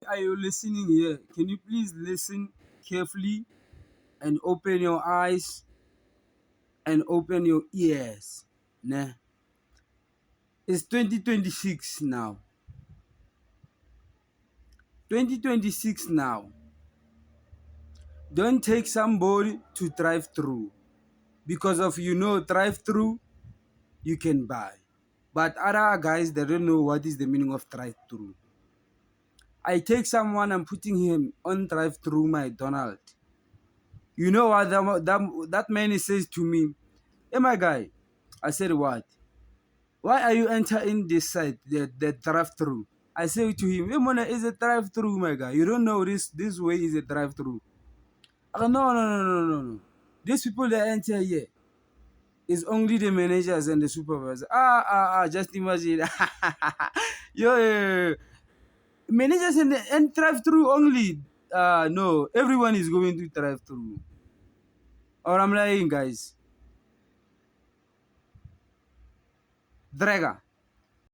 Are you listening here? Can you please listen carefully and open your eyes and open your ears? Nah. It's 2026 now. 2026 now. Don't take somebody to drive through. Because of drive through, you can buy. But other guys, they don't know what is the meaning of drive through. I take someone and putting him on drive through McDonald. You know what that man says to me? Hey, my guy. I said, what? Why are you entering this site, the drive through? I say to him, hey, Mona, is a drive through, my guy. You don't know this way is a drive through. I go, no, no, no, no, no, no. These people that enter here is only the managers and the supervisors. Just imagine. Yo, managers and drive through only. No, everyone is going to drive through. Or I'm lying, guys. Draga.